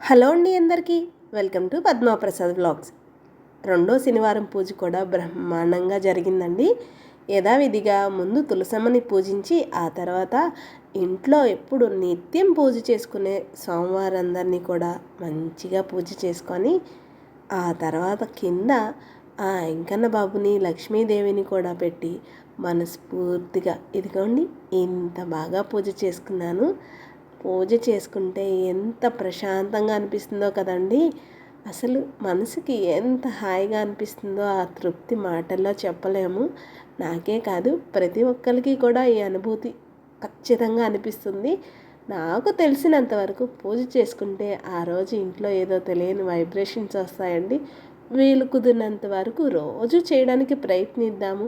Hello అండి అందరికీ welcome to పద్మాప్రసాద్ vlogs. రెండో శనివారం పూజ కూడా బ్రహ్మాండంగా జరిగిందండి. యథావిధిగా ముందు తులసమ్మని పూజించి ఆ తర్వాత ఇంట్లో ఎప్పుడు నిత్యం పూజ చేసుకునే సోమవారందరినీ కూడా మంచిగా పూజ చేసుకొని ఆ తర్వాత కింద ఆ వెంకన్న బాబుని లక్ష్మీదేవిని కూడా పెట్టి మనస్ఫూర్తిగా ఇదిగోండి ఇంత బాగా పూజ చేసుకున్నాను. పూజ చేసుకుంటే ఎంత ప్రశాంతంగా అనిపిస్తుందో కదండి. అసలు మనసుకి ఎంత హాయిగా అనిపిస్తుందో ఆ తృప్తి మాటల్లో చెప్పలేము. నాకే కాదు ప్రతి ఒక్కరికి కూడా ఈ అనుభూతి ఖచ్చితంగా అనిపిస్తుంది. నాకు తెలిసినంతవరకు పూజ చేసుకుంటే ఆ రోజు ఇంట్లో ఏదో తెలియని వైబ్రేషన్స్ వస్తాయండి. వీలు కుదిరినంత వరకు రోజు చేయడానికి ప్రయత్నిద్దాము.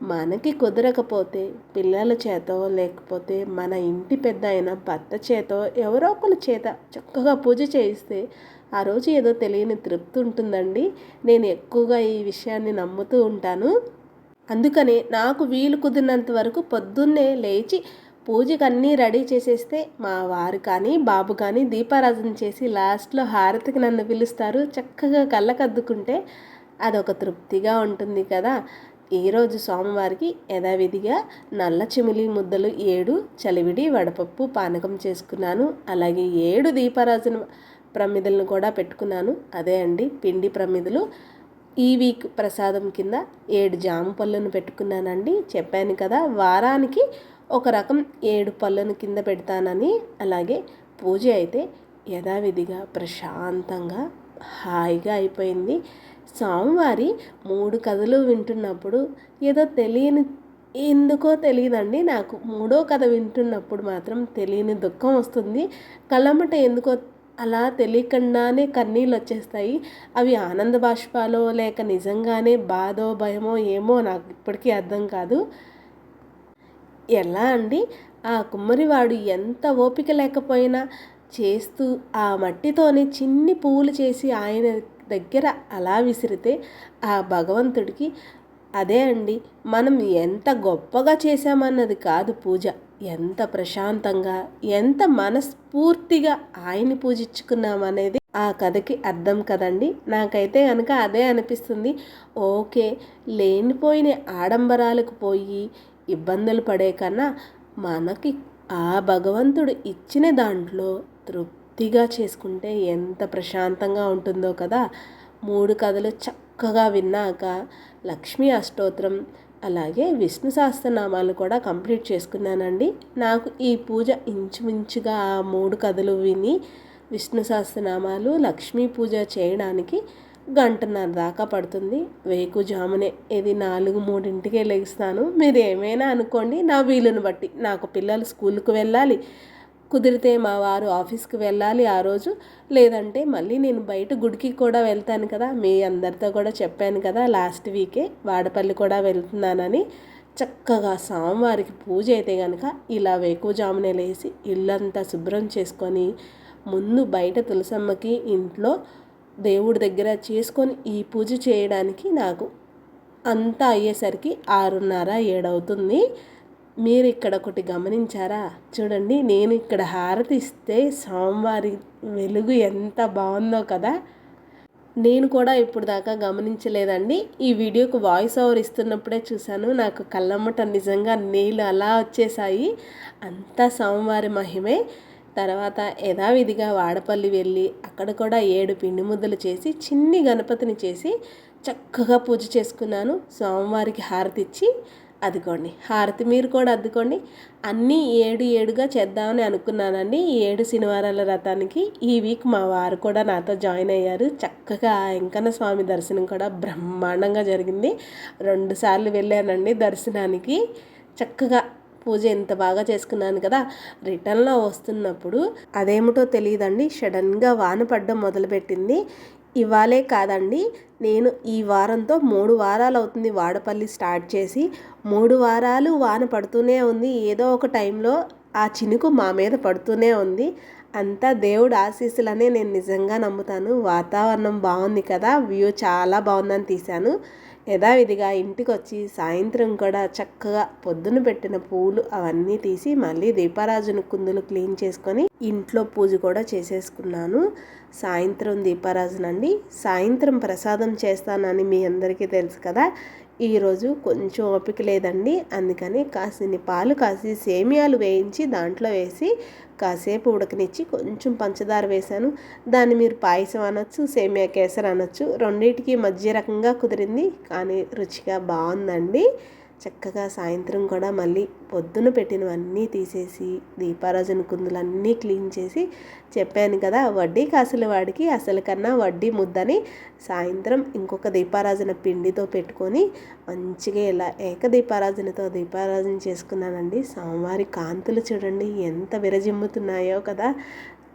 మనకి కుదరకపోతే పిల్లల చేతో లేకపోతే మన ఇంటి పెద్ద అయిన భర్త చేతో ఎవరో ఒకరి చేత చక్కగా పూజ చేయిస్తే ఆ రోజు ఏదో తెలియని తృప్తి ఉంటుందండి. నేను ఎక్కువగా ఈ విషయాన్ని నమ్ముతూ ఉంటాను. అందుకనే నాకు వీలు కుదిరినంత వరకు పొద్దున్నే లేచి పూజకి అన్నీ రెడీ చేసేస్తే మా వారు కానీ బాబు కానీ దీపారాధన చేసి లాస్ట్లో హారతికి నన్ను పిలుస్తారు. చక్కగా కళ్ళకద్దుకుంటే అదొక తృప్తిగా ఉంటుంది కదా. ఈరోజు సోమవారికి యథావిధిగా నల్ల చిమిలి ముద్దలు 7 చలివిడి వడపప్పు పానకం చేసుకున్నాను. అలాగే 7 దీపారాజన ప్రమిదలను కూడా పెట్టుకున్నాను. అదే అండి పిండి ప్రమిదలు. ఈ వీక్ ప్రసాదం కింద 7 జామ పళ్ళను పెట్టుకున్నానండి. చెప్పాను కదా వారానికి ఒక రకం 7 పళ్ళను కింద పెడతానని. అలాగే పూజ అయితే యథావిధిగా ప్రశాంతంగా హాయిగా అయిపోయింది. స్వామివారి 3 కథలు వింటున్నప్పుడు ఏదో తెలియని ఎందుకో తెలియదండి, నాకు 3వ కథ వింటున్నప్పుడు మాత్రం తెలియని దుఃఖం వస్తుంది. కళ్ళమ్మట ఎందుకో అలా తెలియకుండానే కన్నీళ్ళు వచ్చేస్తాయి. అవి ఆనంద బాష్పాలో లేక నిజంగానే బాధో భయమో ఏమో నాకు ఇప్పటికీ అర్థం కాదు. ఎలా అండి ఆ కుమ్మరివాడు ఎంత ఓపిక లేకపోయినా చేస్తూ ఆ మట్టితోనే చిన్ని పువ్వులు చేసి ఆయన దగ్గర అలా విసిరితే ఆ భగవంతుడికి అదే అండి మనం ఎంత గొప్పగా చేశామన్నది కాదు పూజ, ఎంత ప్రశాంతంగా ఎంత మనస్ఫూర్తిగా ఆయన్ని పూజించుకున్నామనేది ఆ కథకి అర్థం కదండి. నాకైతే కనుక అదే అనిపిస్తుంది. ఓకే, లేనిపోయిన ఆడంబరాలకు పోయి ఇబ్బందులు పడే కన్నా మనకి ఆ భగవంతుడు ఇచ్చిన దాంట్లో తృప్తిగా చేసుకుంటే ఎంత ప్రశాంతంగా ఉంటుందో కదా. 3 కథలు చక్కగా విన్నాక లక్ష్మీ అష్టోత్తరం అలాగే విష్ణు సహస్రనామాలు కూడా కంప్లీట్ చేసుకున్నానండి. నాకు ఈ పూజ ఇంచుమించుగా ఆ 3 కథలు విని విష్ణు సహస్రనామాలు లక్ష్మీ పూజ చేయడానికి 1.5 గంట దాకా పడుతుంది. వేకుజామునే ఇది 4-3కే లెగుస్తాను. మీరు ఏమైనా అనుకోండి, నా వీలుని బట్టి. నాకు పిల్లలు స్కూల్కి వెళ్ళాలి, కుదిరితే మా వారు ఆఫీస్కి వెళ్ళాలి ఆ రోజు, లేదంటే మళ్ళీ నేను బయట గుడికి కూడా వెళ్తాను కదా. మీ అందరితో కూడా చెప్పాను కదా లాస్ట్ వీకే వాడపల్లి కూడా వెళ్తున్నానని. చక్కగా స్వామివారికి పూజ అయితే కనుక ఇలా వేకుజామునే లేచి ఇల్లంతా శుభ్రం చేసుకొని ముందు బయట తులసమ్మకి ఇంట్లో దేవుడి దగ్గర చేసుకొని ఈ పూజ చేయడానికి నాకు అంతా అయ్యేసరికి 6:30-7 అవుతుంది. మీరు ఇక్కడ ఒకటి గమనించారా? చూడండి, నేను ఇక్కడ హారతి ఇస్తే స్వామివారి వెలుగు ఎంత బాగుందో కదా. నేను కూడా ఇప్పుడు దాకా గమనించలేదండి. ఈ వీడియోకు వాయిస్ ఓవర్ ఇస్తున్నప్పుడే చూశాను. నాకు కళ్ళమ్మట నిజంగా నీళ్ళు అలా వచ్చేసాయి. అంతా స్వామివారి మహిమే. తర్వాత యథావిధిగా వాడపల్లి వెళ్ళి అక్కడ కూడా 7 పిండి ముద్దలు చేసి చిన్ని గణపతిని చేసి చక్కగా పూజ చేసుకున్నాను. స్వామివారికి హారతి ఇచ్చి అద్దుకోండి, హారతి మీరు కూడా అద్దుకోండి. అన్నీ 7-7గా చేద్దామని అనుకున్నానండి. 7 శనివారాల వ్రతానికి ఈ వీక్ మా వారు కూడా నాతో జాయిన్ అయ్యారు. చక్కగా వెంకన్న స్వామి దర్శనం కూడా బ్రహ్మాండంగా జరిగింది. 2 సార్లు వెళ్ళానండి దర్శనానికి. చక్కగా పూజ ఎంత బాగా చేసుకున్నాను కదా. రిటర్న్లో వస్తున్నప్పుడు అదేమిటో తెలియదండి, సడన్గా వాన పడ్డం మొదలుపెట్టింది. ఇవాళే కాదండి, నేను ఈ వారంతో 3 వారాలు అవుతుంది వాడపల్లి స్టార్ట్ చేసి. 3 వారాలు వాన పడుతూనే ఉంది. ఏదో ఒక టైంలో ఆ చినుకు మా మీద పడుతూనే ఉంది. అంతా దేవుడు ఆశీస్సులనే నేను నిజంగా నమ్ముతాను. వాతావరణం బాగుంది కదా, వ్యూ చాలా బాగుందని తీశాను. యథావిధిగా ఇంటికి వచ్చి సాయంత్రం కూడా చక్కగా పొద్దున పెట్టిన పూలు అవన్నీ తీసి మళ్ళీ దీపారాజన కుందులు క్లీన్ చేసుకొని ఇంట్లో పూజ కూడా చేసేసుకున్నాను. సాయంత్రం దీపారాజన అండి. సాయంత్రం ప్రసాదం చేస్తానని మీ అందరికీ తెలుసు కదా. ఈరోజు కొంచెం ఓపిక లేదండి, అందుకని కాసిని పాలు కాసి సేమియాలు వేయించి దాంట్లో వేసి కాసేపు ఉడకనిచ్చి కొంచెం పంచదార వేశాను. దాన్ని మీరు పాయసం అనొచ్చు, సేమియా కేసరి అనొచ్చు, రెండింటికి మధ్య రకంగా కుదిరింది, కానీ రుచిగా బాగుందండి. చక్కగా సాయంత్రం కూడా మళ్ళీ పొద్దున పెట్టినవన్నీ తీసేసి దీపారాజన కుందులన్నీ క్లీన్ చేసి, చెప్పాను కదా వడ్డీ కాసుల వాడికి అసలు కన్నా వడ్డీ ముద్దని, సాయంత్రం ఇంకొక దీపారాజన పిండితో పెట్టుకొని మంచిగా ఇలా ఏకదీపారాజనతో దీపారాజన చేసుకున్నానండి. స్వామివారి కాంతులు చూడండి ఎంత విరజిమ్ముతున్నాయో కదా.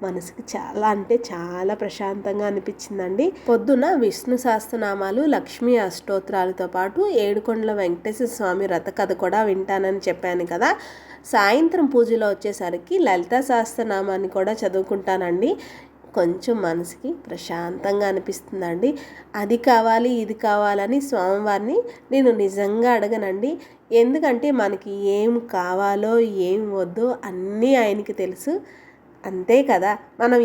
మనసుకి చాలా అంటే చాలా ప్రశాంతంగా అనిపించిందండి. పొద్దున విష్ణు సహస్రనామాలు, లక్ష్మీ అష్టోత్తరాలతో పాటు ఏడుకొండల వెంకటేశ్వర స్వామి రథ కథ కూడా వింటానని చెప్పాను కదా. సాయంత్రం పూజలో వచ్చేసరికి లలితా సహస్రనామాన్ని కూడా చదువుకుంటానండి. కొంచెం మనసుకి ప్రశాంతంగా అనిపిస్తుందండి. అది కావాలి ఇది కావాలని స్వామివారిని నేను నిజంగా అడగనండి. ఎందుకంటే మనకి ఏం కావాలో ఏం వద్దో అన్నీ ఆయనకి తెలుసు, అంతే కదా. మనం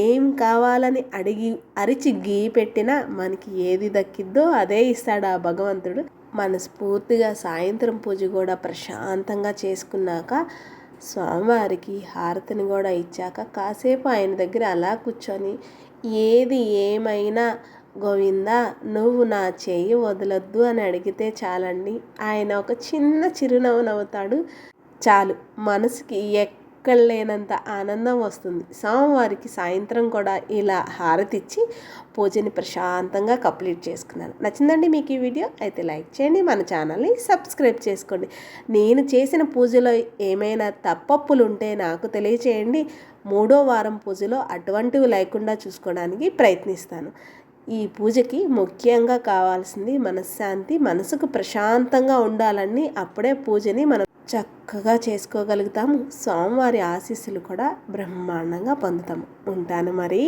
ఏం కావాలని అడిగి అరిచి గీ పెట్టినా మనకి ఏది దక్కిద్దో అదే ఇస్తాడు ఆ భగవంతుడు. మనస్ఫూర్తిగా సాయంత్రం పూజ కూడా ప్రశాంతంగా చేసుకున్నాక స్వామివారికి హారతిని కూడా ఇచ్చాక కాసేపు ఆయన దగ్గర అలా కూర్చొని ఏది ఏమైనా గోవిందా నువ్వు నా చెయ్యి వదలొద్దు అని అడిగితే చాలండి, ఆయన ఒక చిన్న చిరునవ్వు నవ్వుతాడు. చాలు, మనసుకి ఎక్కడ లేనంత ఆనందం వస్తుంది. స్వామివారికి సాయంత్రం కూడా ఇలా హారతిచ్చి పూజని ప్రశాంతంగా కంప్లీట్ చేసుకున్నాను. నచ్చిందండి మీకు ఈ వీడియో? అయితే లైక్ చేయండి, మన ఛానల్ని సబ్స్క్రైబ్ చేసుకోండి. నేను చేసిన పూజలో ఏమైనా తప్పప్పులు ఉంటే నాకు తెలియచేయండి. 3వ వారం పూజలో అటువంటివి లేకుండా చూసుకోవడానికి ప్రయత్నిస్తాను. ఈ పూజకి ముఖ్యంగా కావాల్సింది మనశ్శాంతి, మనసుకు ప్రశాంతంగా ఉండాలని. అప్పుడే పూజని మనం చక్కగా చేసుకోగలుగుతాము. స్వామివారి ఆశీస్సులు కూడా బ్రహ్మాండంగా పొందుతాము. ఉంటాను మరి.